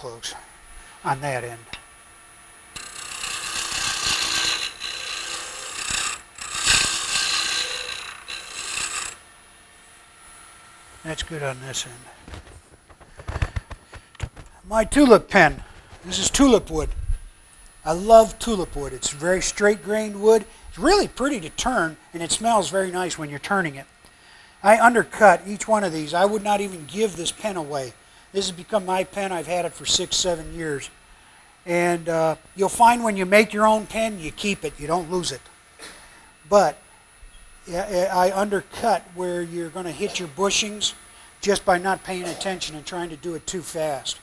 close on that end. That's good on this end. My tulip pen. This is tulip wood. I love tulip wood. It's very straight grained wood. It's really pretty to turn, and it smells very nice when you're turning it. I undercut each one of these. I would not even give this pen away. This has become my pen. I've had it for 6-7 years. And you'll find when you make your own pen, you keep it. You don't lose it. But I undercut where you're going to hit your bushings just by not paying attention and trying to do it too fast.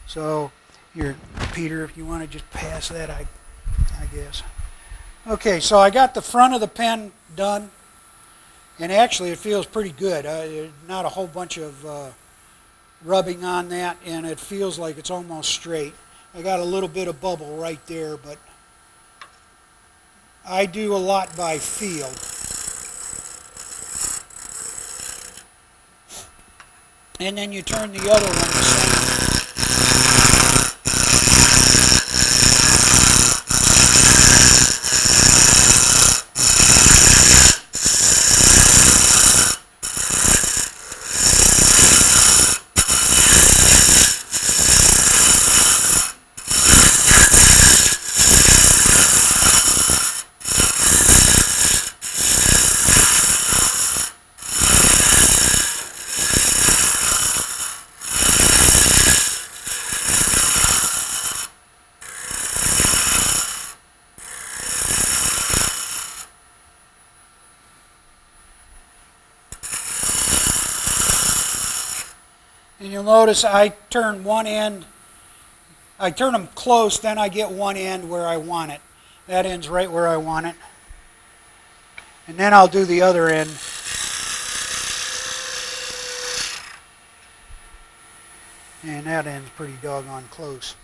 So, here, Peter, if you want to just pass that, I guess. Okay, so I got the front of the pen done, and actually it feels pretty good. Not a whole bunch of rubbing on that, and it feels like it's almost straight. I got a little bit of bubble right there, but I do a lot by feel. And then you turn the other one the same. And you'll notice I turn one end, I turn them close, then I get one end where I want it. That end's right where I want it. And then I'll do the other end. And that end's pretty doggone close.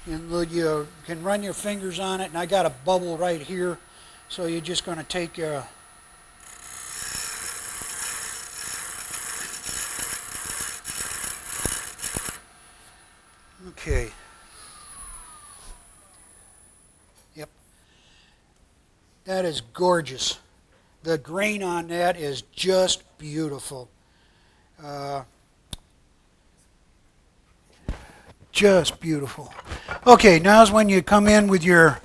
And you can run your fingers on it, and I got a bubble right here, so you're just going to take your okay. Yep. That is gorgeous. The grain on that is just beautiful. Just beautiful. Okay, now's when you come in with your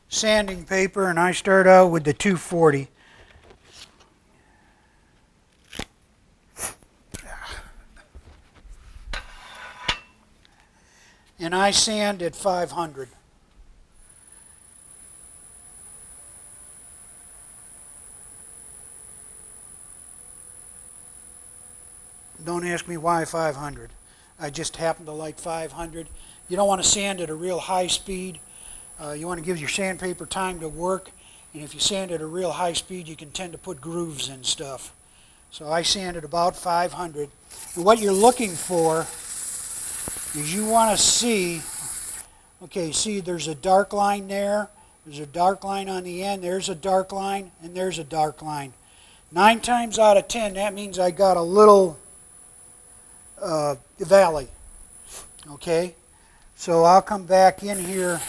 sanding paper, and I start out with the 240. And I sand at 500. Don't ask me why 500. I just happen to like 500. You don't want to sand at a real high speed. You want to give your sandpaper time to work. And if you sand at a real high speed, you can tend to put grooves in stuff. So I sand at about 500. And what you're looking for is you want to see, okay, see there's a dark line there, there's a dark line on the end, there's a dark line, and there's a dark line. 9 times out of 10, that means I got a little valley, okay? So I'll come back in here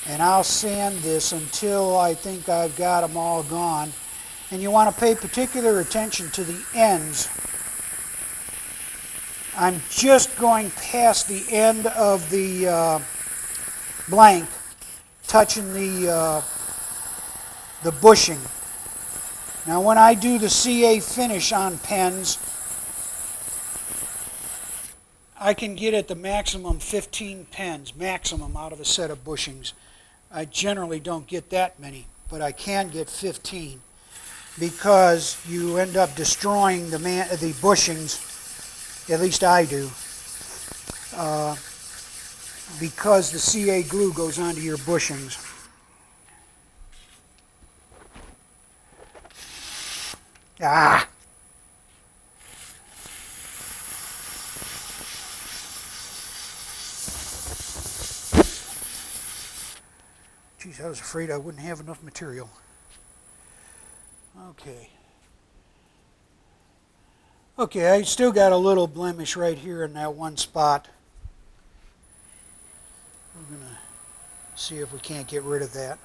and I'll sand this until I think I've got them all gone. And you want to pay particular attention to the ends. I'm just going past the end of the blank, touching the bushing. Now when I do the CA finish on pens, I can get at the maximum 15 pens, maximum out of a set of bushings. I generally don't get that many, but I can get 15 because you end up destroying the bushings. At least I do, because the CA glue goes onto your bushings. Ah! Geez, I was afraid I wouldn't have enough material. Okay. Okay, I still got a little blemish right here in that one spot. We're going to see if we can't get rid of that.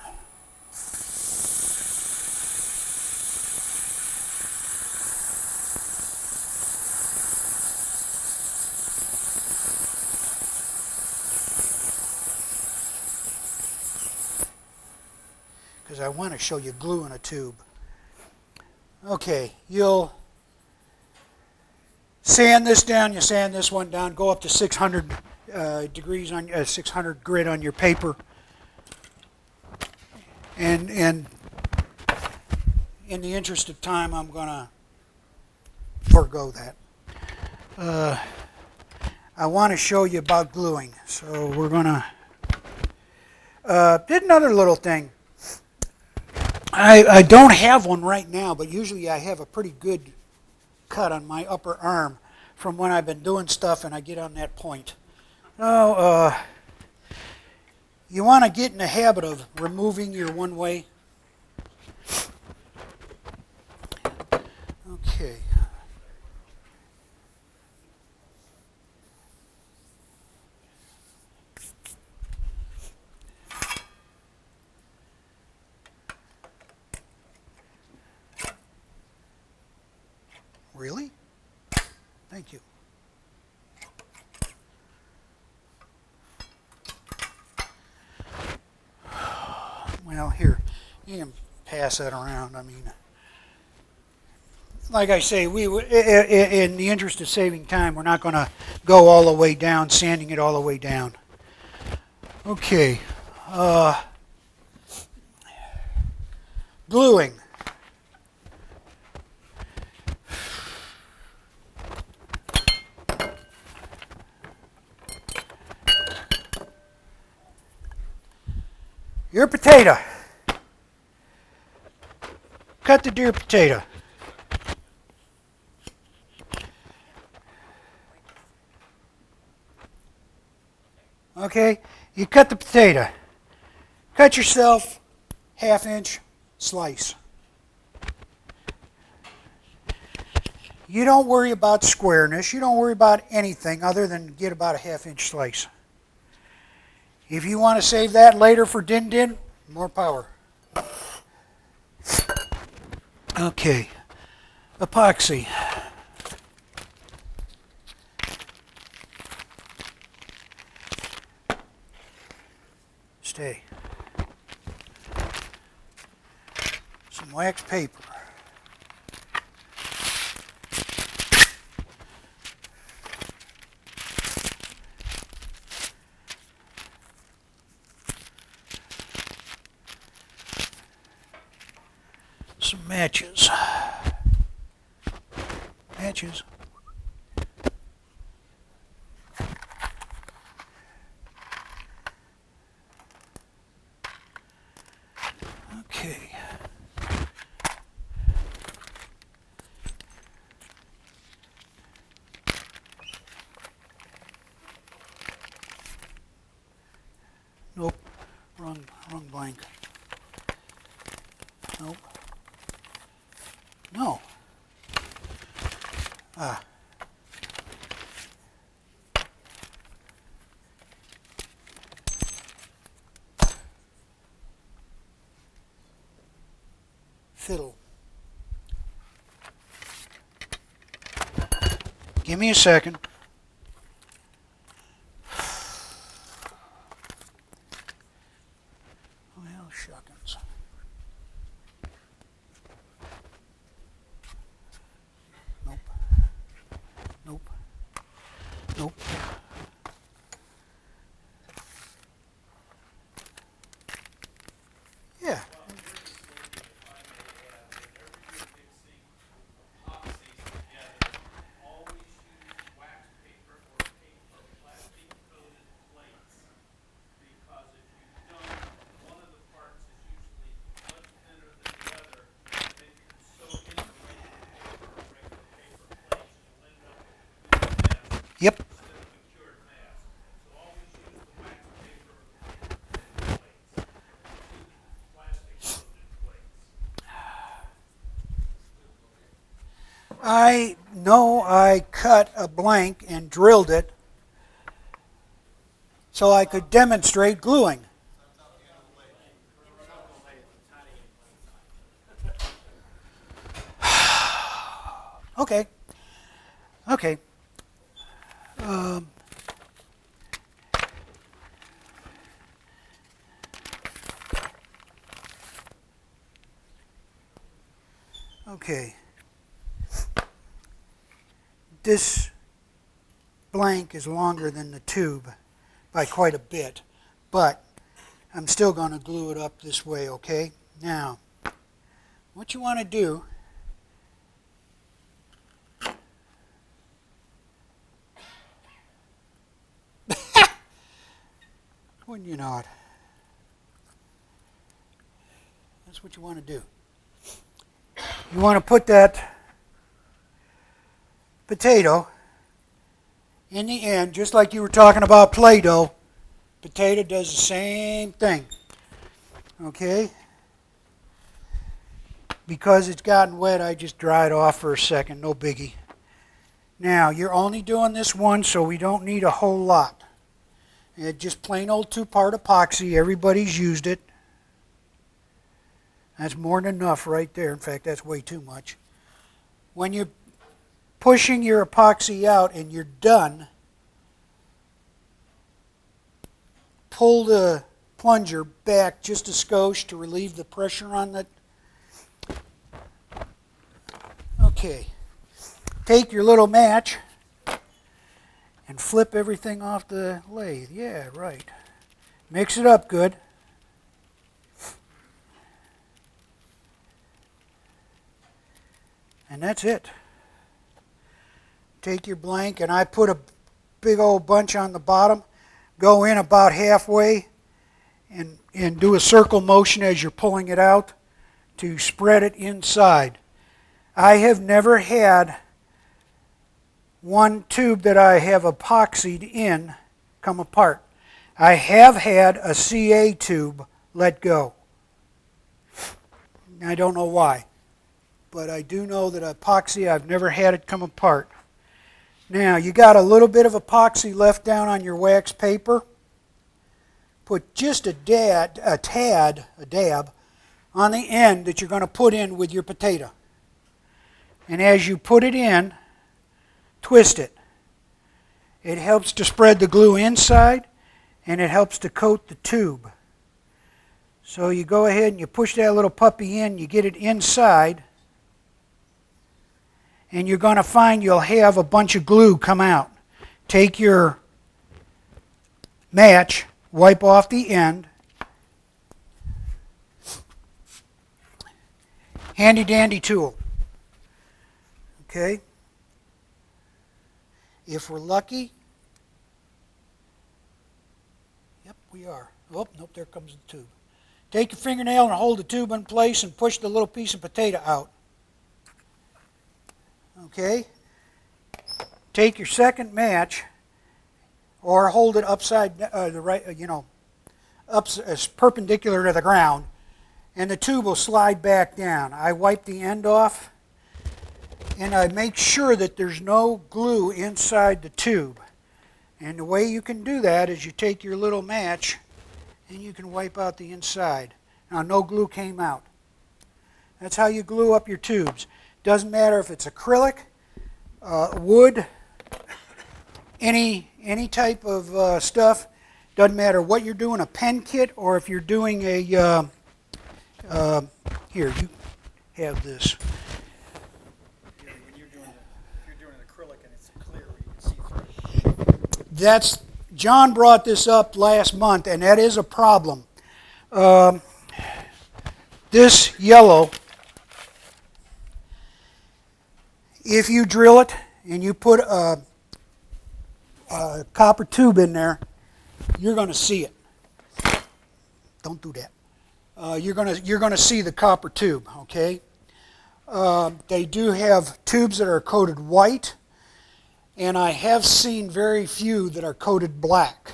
Because I want to show you glue in a tube. Okay, you'll sand this down, you sand this one down, go up to 600 degrees on 600 grit on your paper, and in the interest of time, I'm gonna forego that. I want to show you about gluing, so we're gonna did another little thing. I don't have one right now, but usually I have a pretty good cut on my upper arm from when I've been doing stuff and I get on that point. Now, you want to get in the habit of removing your one way. Okay. Really? Thank you. Well, here, you can pass that around. I mean, like I say, in the interest of saving time, we're not going to go all the way down, sanding it all the way down. Okay. Gluing. Your potato. Cut the deer potato. Okay, you cut the potato. Cut yourself half-inch slice. You don't worry about squareness. You don't worry about anything other than get about a half-inch slice. If you want to save that later for din-din, more power. Okay, epoxy. Stay. Some wax paper. Some matches. Matches. Okay. Nope. Wrong blank. Nope. No. Fiddle. Give me a second. Well, shuckins. Nope. Nope. Nope. Yeah. Yep. I No, I cut a blank and drilled it so I could demonstrate gluing. Okay. Okay. Okay. This blank is longer than the tube by quite a bit, but I'm still going to glue it up this way, okay? Now, what you want to do wouldn't you know it? That's what you want to do. You want to put that potato in the end, just like you were talking about Play-Doh. Potato does the same thing. Okay? Because it's gotten wet, I just dry it off for a second. No biggie. Now, you're only doing this one, so we don't need a whole lot. It's just plain old 2-part epoxy. Everybody's used it. That's more than enough right there. In fact, that's way too much. When you're pushing your epoxy out and you're done, pull the plunger back just a skosh to relieve the pressure on the... Okay. Take your little match and flip everything off the lathe. Yeah, right. Mix it up good. And that's it. Take your blank, and I put a big old bunch on the bottom. Go in about halfway and do a circle motion as you're pulling it out to spread it inside. I have never had one tube that I have epoxied in come apart. I have had a CA tube let go. I don't know why, but I do know that epoxy, I've never had it come apart. Now, you got a little bit of epoxy left down on your wax paper. Put just a dab on the end that you're going to put in with your potato. And as you put it in, twist it. It helps to spread the glue inside, and it helps to coat the tube. So you go ahead and you push that little puppy in, you get it inside, and you're going to find you'll have a bunch of glue come out. Take your match, wipe off the end. Handy dandy tool. Okay? If we're lucky, yep, we are. Oh, nope, there comes the tube. Take your fingernail and hold the tube in place and push the little piece of potato out. Okay? Take your second match, or hold it upside, as perpendicular to the ground, and the tube will slide back down. I wipe the end off, and I make sure that there's no glue inside the tube. And the way you can do that is you take your little match and you can wipe out the inside. Now, no glue came out. That's how you glue up your tubes. Doesn't matter if it's acrylic, wood, any type of stuff. Doesn't matter what you're doing, a pen kit, or if you're doing a, here, you have this. When you're doing an acrylic and it's clear, you can see through. John brought this up last month, and that is a problem. This yellow, if you drill it and you put a copper tube in there, you're going to see it. Don't do that. You're going to see the copper tube. Okay. They do have tubes that are coated white, and I have seen very few that are coated black.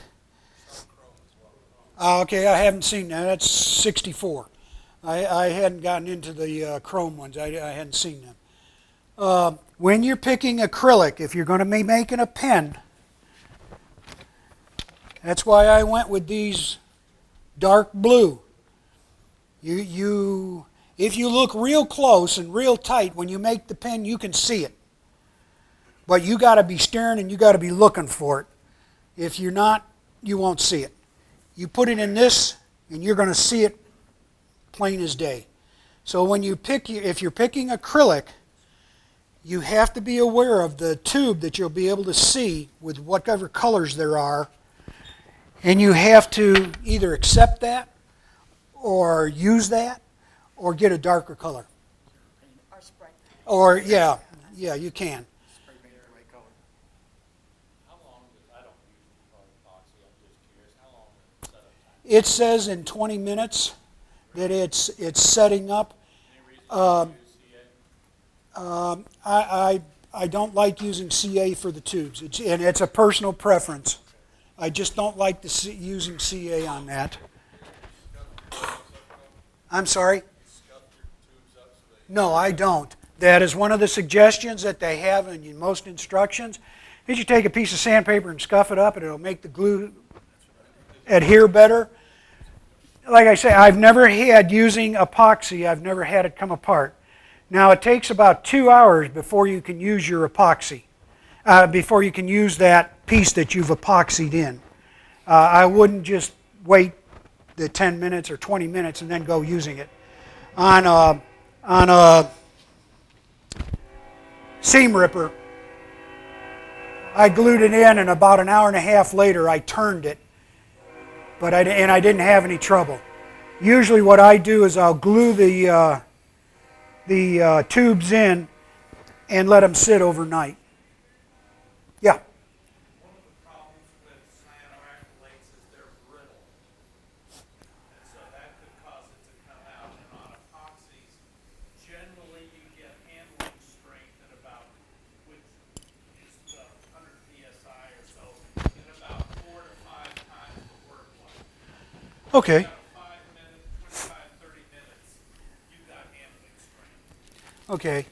Okay, I haven't seen that. That's 64. I hadn't gotten into the chrome ones. I hadn't seen them. When you're picking acrylic, if you're going to be making a pen, that's why I went with these dark blue. If you look real close and real tight when you make the pen, you can see it. But you got to be staring and you got to be looking for it. If you're not, you won't see it. You put it in this and you're going to see it plain as day. So when you if you're picking acrylic, you have to be aware of the tube that you'll be able to see with whatever colors there are. And you have to either accept that or use that or get a darker color. Or spray. Or, yeah, you can. Spray paint the right color. How long does, I don't use epoxy, I'm just curious, how long is the setup time? It says in 20 minutes that it's setting up. Any reason to use CA? I don't like using CA for the tubes, and it's a personal preference. I just don't like using CA on that. I'm sorry? No, I don't. That is one of the suggestions that they have in most instructions. Is you take a piece of sandpaper and scuff it up, and it'll make the glue adhere better. Like I say, I've never had, using epoxy, I've never had it come apart. Now, it takes about 2 hours before you can use your epoxy, before you can use that piece that you've epoxied in. I wouldn't just wait the 10 minutes or 20 minutes and then go using it. On a seam ripper, I glued it in, and about an hour and a half later I turned it, but I didn't have any trouble. Usually what I do is I'll glue the tubes in and let them sit overnight. Yeah? One of the problems with cyanoacrylates is they're brittle. And so that could cause it to come out. And on epoxies, generally you get handling strength at about, which is 100 psi or so, in about 4 to 5 times the work life. Okay. About 5 minutes, 25, 30 minutes, you've got handling strength. Okay.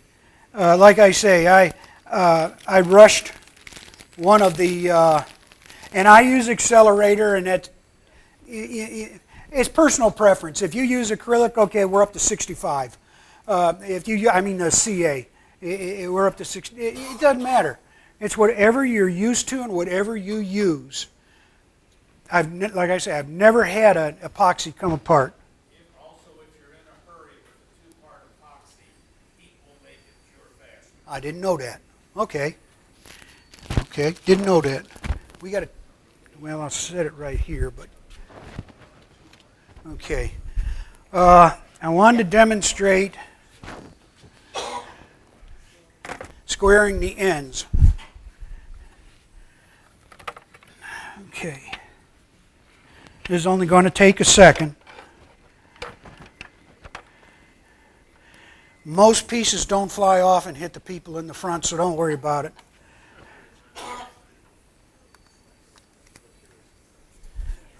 Like I say, I rushed one of the, and I use accelerator, and it's personal preference. If you use acrylic, okay, we're up to 65. The CA, we're up to 60. It doesn't matter. It's whatever you're used to and whatever you use. Like I say, I've never had an epoxy come apart. Also, if you're in a hurry with a 2-part epoxy, heat will make it cure faster. I didn't know that. Okay. Okay, didn't know that. We got to, well, I'll set it right here, but, okay. I wanted to demonstrate squaring the ends. Okay. This is only going to take a second. Most pieces don't fly off and hit the people in the front, so don't worry about it.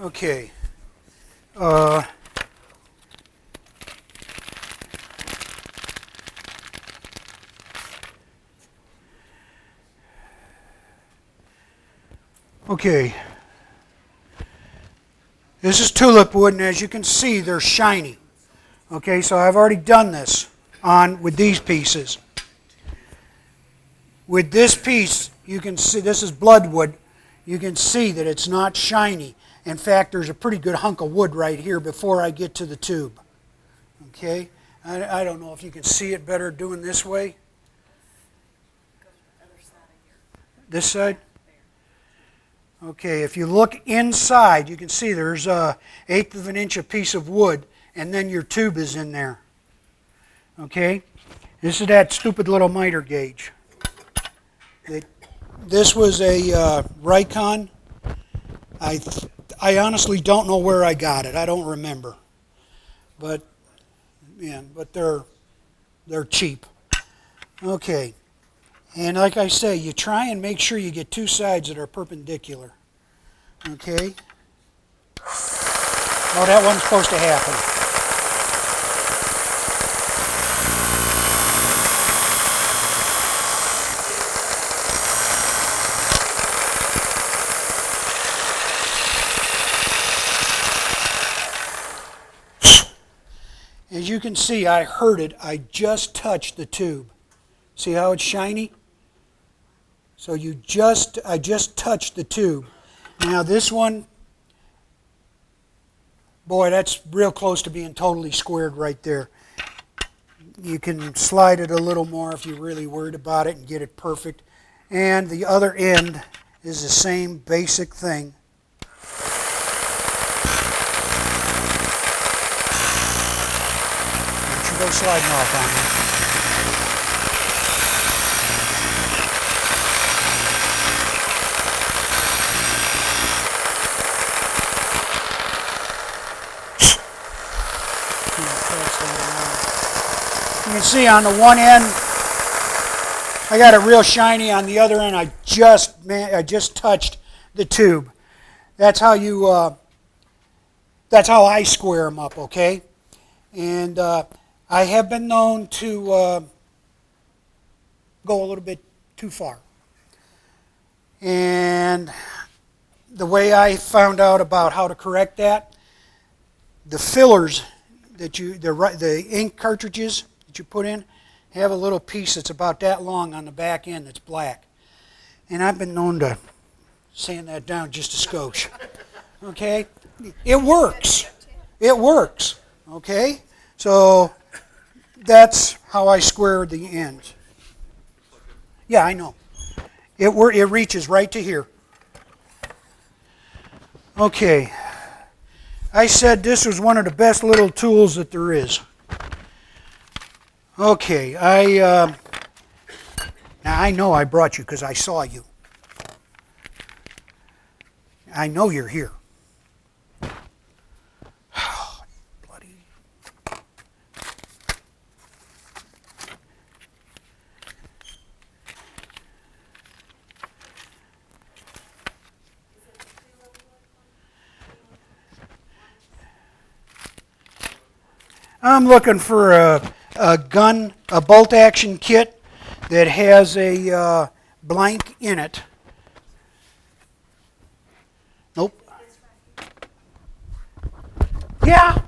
Okay. Okay. This is tulip wood, and as you can see, they're shiny. Okay, so I've already done this with these pieces. With this piece, you can see, this is bloodwood, you can see that it's not shiny. In fact, there's a pretty good hunk of wood right here before I get to the tube. Okay, I don't know if you can see it better doing this way. This side? Okay, if you look inside, you can see there's a 1/8 of an inch a piece of wood, and then your tube is in there. Okay, this is that stupid little miter gauge. This was a Rikon. I honestly don't know where I got it. I don't remember, but yeah, but they're cheap. Okay, and like I say, you try and make sure you get 2 sides that are perpendicular. Okay. Oh, that wasn't supposed to happen. As you can see, I heard it. I just touched the tube. See how it's shiny? So I just touched the tube. Now this one, boy, that's real close to being totally squared right there. You can slide it a little more if you're really worried about it and get it perfect. And the other end is the same basic thing. Don't you go sliding off on me. You can see on the one end, I got it real shiny. On the other end, I just touched the tube. That's how I square them up, okay? And I have been known to go a little bit too far. And the way I found out about how to correct that, the fillers that the ink cartridges that you put in have a little piece that's about that long on the back end that's black. And I've been known to sand that down just a skosh. Okay? It works. It works. Okay? So that's how I square the ends. Yeah, I know. It reaches right to here. Okay. I said this was one of the best little tools that there is. Okay, now I know I brought you because I saw you. I know you're here. Bloody. I'm looking for a bolt action kit that has a blank in it. Nope. Yeah.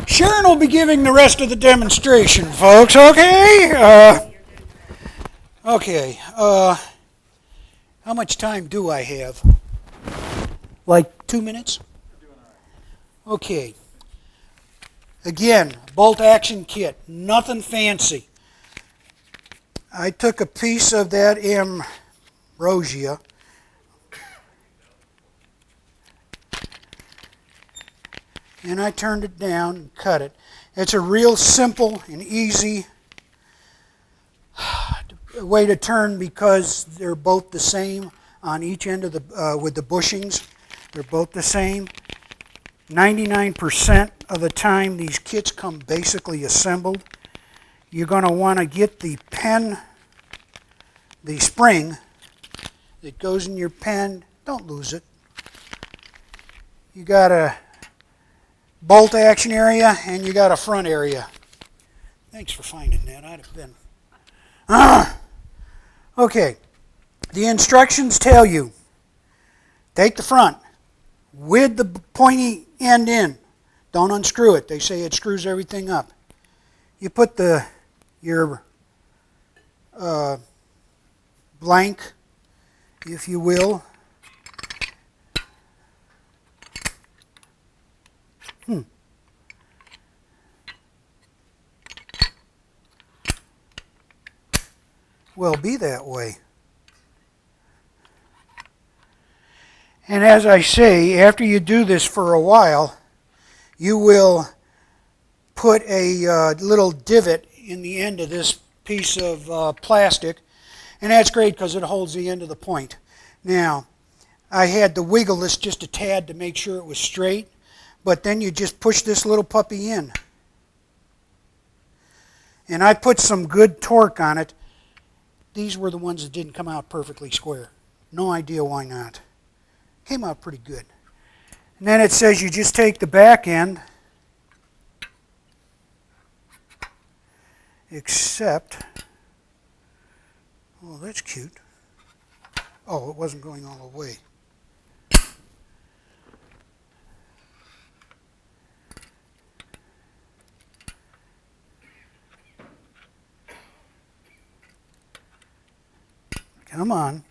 Sharon will be giving the rest of the demonstration, folks, okay? Okay. How much time do I have? Like 2 minutes? Okay. Again, bolt action kit, nothing fancy. I took a piece of that ambrosia and I turned it down and cut it. It's a real simple and easy way to turn because they're both the same on each end of with the bushings. They're both the same. 99% of the time these kits come basically assembled. You're going to want to get the pen, the spring that goes in your pen. Don't lose it. You got a bolt action area and you got a front area. Thanks for finding that. I'd have been... Okay. The instructions tell you, take the front with the pointy end in. Don't unscrew it. They say it screws everything up. You put your blank, if you will. Well, be that way. And as I say, after you do this for a while, you will put a little divot in the end of this piece of plastic, and that's great because it holds the end of the point. Now, I had to wiggle this just a tad to make sure it was straight, but then you just push this little puppy in. And I put some good torque on it. These were the ones that didn't come out perfectly square. No idea why not. Came out pretty good. And then it says you just take the back end, except, oh, that's cute. Oh, it wasn't going all the way. Come on.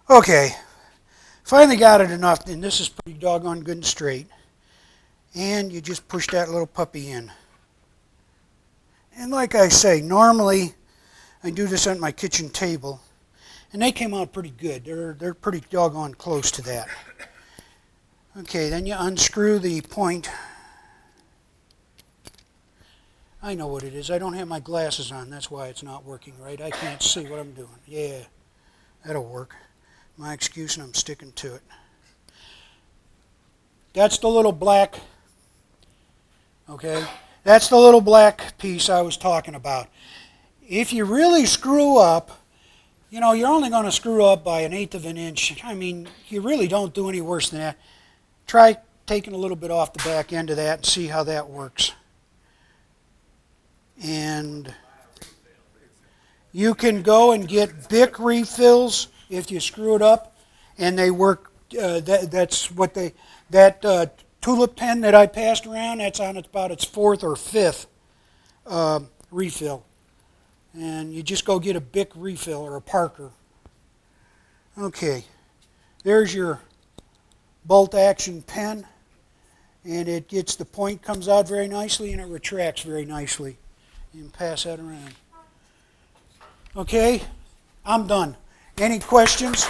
Okay, finally got it enough, and this is pretty doggone good and straight. And you just push that little puppy in. And like I say, normally I do this on my kitchen table, and they came out pretty good. They're pretty doggone close to that. Okay, then you unscrew the point. I know what it is. I don't have my glasses on. That's why it's not working right. I can't see what I'm doing. Yeah, that'll work. My excuse, and I'm sticking to it. That's the little black, okay? That's the little black piece I was talking about. If you really screw up, you're only going to screw up by 1/8 of an inch. I mean, you really don't do any worse than that. Try taking a little bit off the back end of that and see how that works. And you can go and get Bic refills if you screw it up, and they work. That's what that tulip pen that I passed around, that's on about its 4th or 5th refill. And you just go get a Bic refill or a Parker. Okay, there's your bolt action pen, and it gets, the point comes out very nicely and it retracts very nicely. You can pass that around. Okay, I'm done. Any questions?